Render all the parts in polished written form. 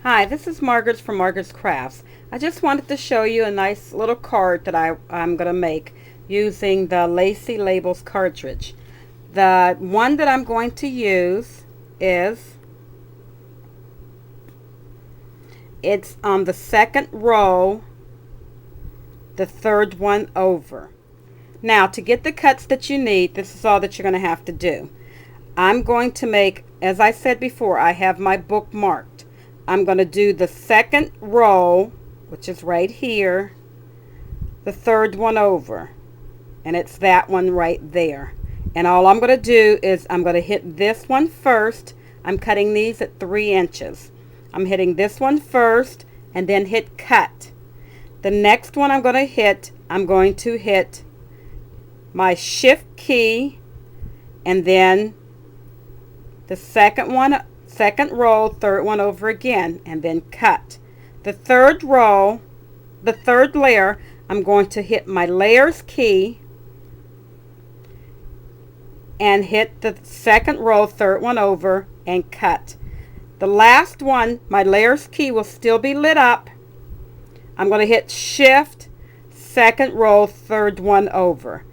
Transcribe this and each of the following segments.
Hi, this is Margaret from Margaret's Crafts. I just wanted to show you a nice little card that I'm going to make using the Lacy Labels cartridge. The one that I'm going to use is, it's on the second row, the third one over. Now, to get the cuts that you need, this is all that you're going to have to do. I'm going to make, as I said before, I have my book marked. I'm going to do the second row, which is right here, the third one over, and it's that one right there. And all I'm going to do is I'm going to hit this one first. I'm cutting these at 3 inches. I'm hitting this one first and then hit cut. The next one I'm going to hit my shift key and then the second row, third one over again, and then cut. The third row, the third layer, I'm going to hit my layers key and hit the second row, third one over, and cut. The last one, my layers key will still be lit up. I'm going to hit shift, second row, third one over.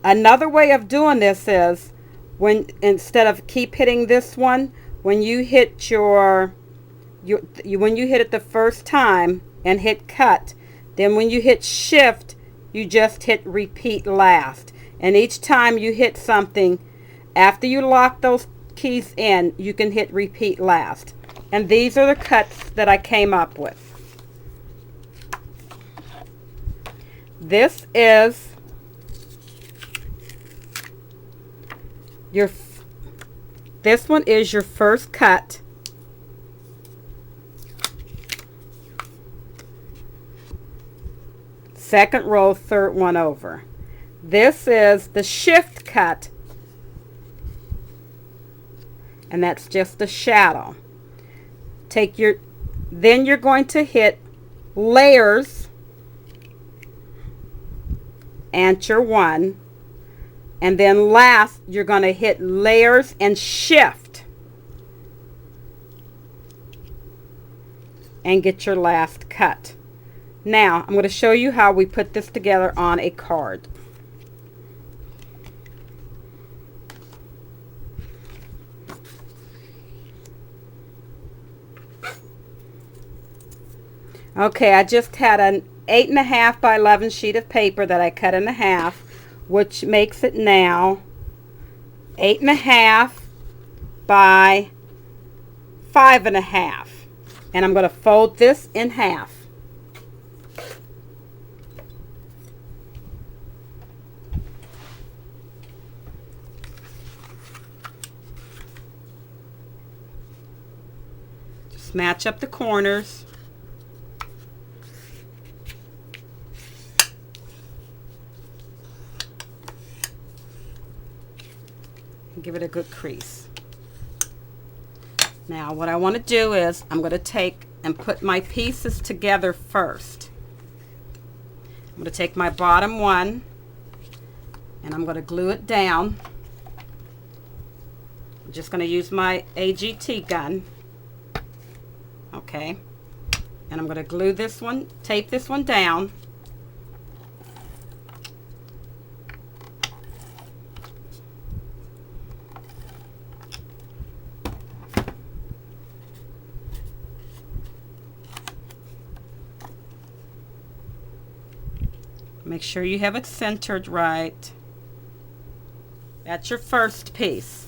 Another way of doing this is, when instead of keep hitting this one, when you hit when you hit it the first time and hit cut, then when you hit shift, you just hit repeat last. And each time you hit something, after you lock those keys in, you can hit repeat last. And these are the cuts that I came up with. This is this one is your first cut. Second row, third one over. This is the shift cut, and that's just a shadow. Then you're going to hit layers, enter 1, and then last you're going to hit layers and shift and get your last cut. Now I'm going to show you how we put this together on a card. Okay, I just had an 8.5 by 11 sheet of paper that I cut in half, which makes it now 8.5 by 5.5. And I'm going to fold this in half. Just match up the corners. Give it a good crease. Now what I want to do is I'm going to take and put my pieces together first. I'm going to take my bottom one and I'm going to glue it down. I'm just going to use my AGT gun. Okay. And I'm going to glue this one, tape this one down. Make sure you have it centered right. That's your first piece.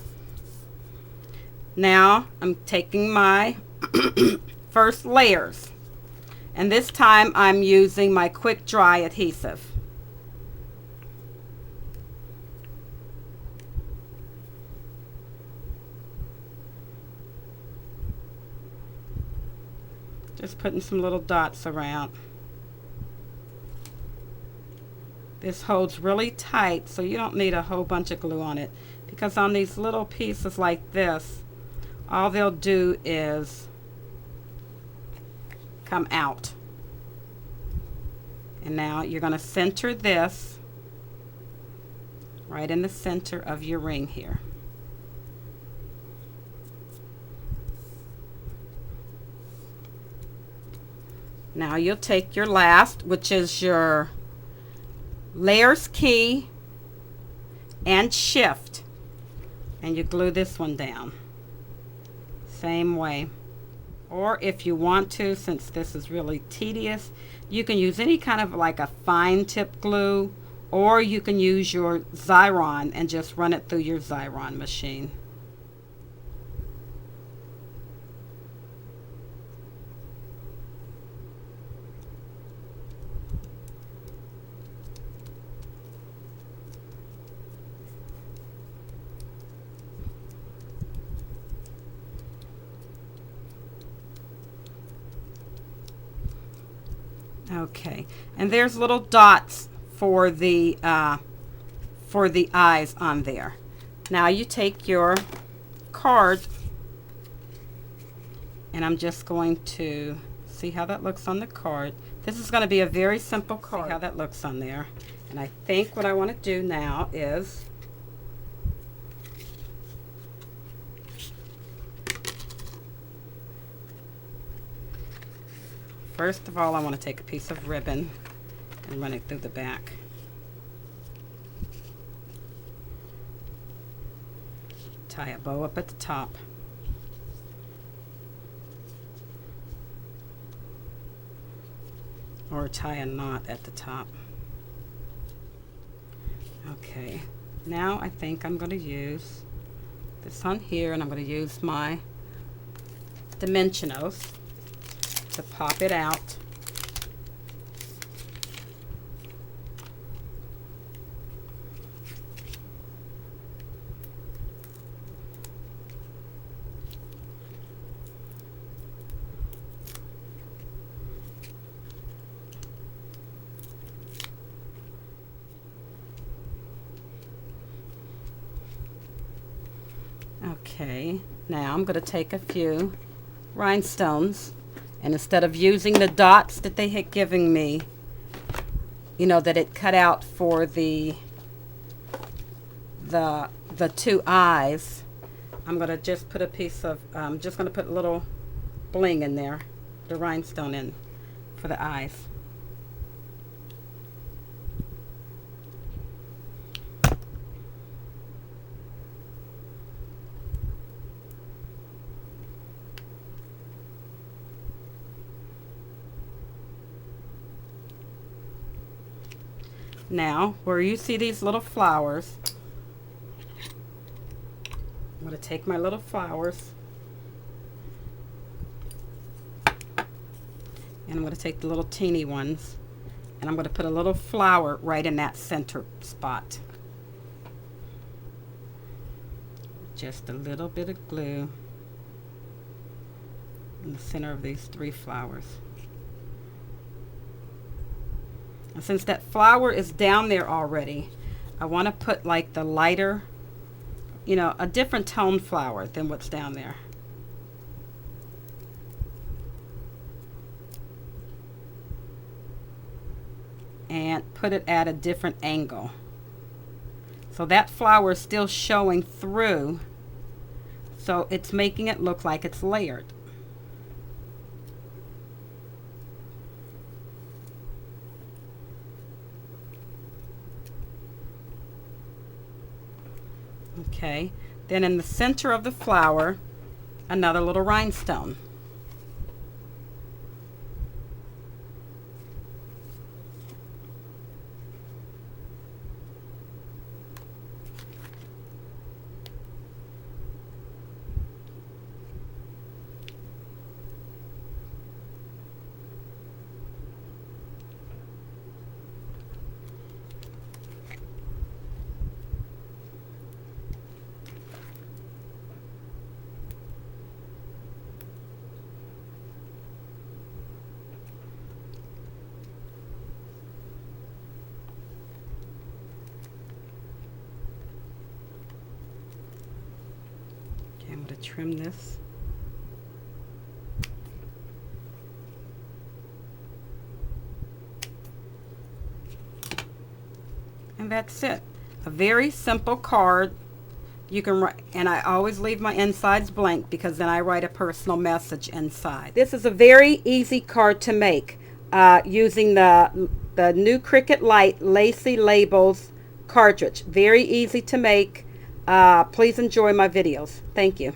Now I'm taking my first layers, and this time I'm using my quick dry adhesive. Just putting some little dots around. This holds really tight, so you don't need a whole bunch of glue on it, because on these little pieces like this, all they'll do is come out. And now you're going to center this right in the center of your ring here. Now you'll take your last, which is your layers key and shift, and you glue this one down. Same way. Or if you want to, since this is really tedious, you can use any kind of like a fine tip glue, or you can use your Xyron and just run it through your Xyron machine. Okay, and there's little dots for the eyes on there. Now you take your card, and I'm just going to see how that looks on the card. This is going to be a very simple card. See how that looks on there. And I think what I want to do now is first of all, I want to take a piece of ribbon and run it through the back. Tie a bow up at the top. Or tie a knot at the top. Okay, now I think I'm going to use this on here, and I'm going to use my Dimensionos to pop it out. Okay, now I'm going to take a few rhinestones, and instead of using the dots that they had given me, you know, that it cut out for the two eyes, I'm going to just put a piece of, just going to put a little bling in there, the rhinestone in for the eyes. Now, where you see these little flowers, I'm going to take my little flowers, and I'm going to take the little teeny ones, and I'm going to put a little flower right in that center spot. Just a little bit of glue in the center of these three flowers. And since that flower is down there already, I want to put like the lighter, you know, a different tone flower than what's down there. And put it at a different angle. So that flower is still showing through, so it's making it look like it's layered. Okay, then in the center of the flower, another little rhinestone. I'm going to trim this. And that's it. A very simple card. You can write, and I always leave my insides blank because then I write a personal message inside. This is a very easy card to make. using the new Cricut Lite Lacy Labels cartridge. Very easy to make. Please enjoy my videos. Thank you.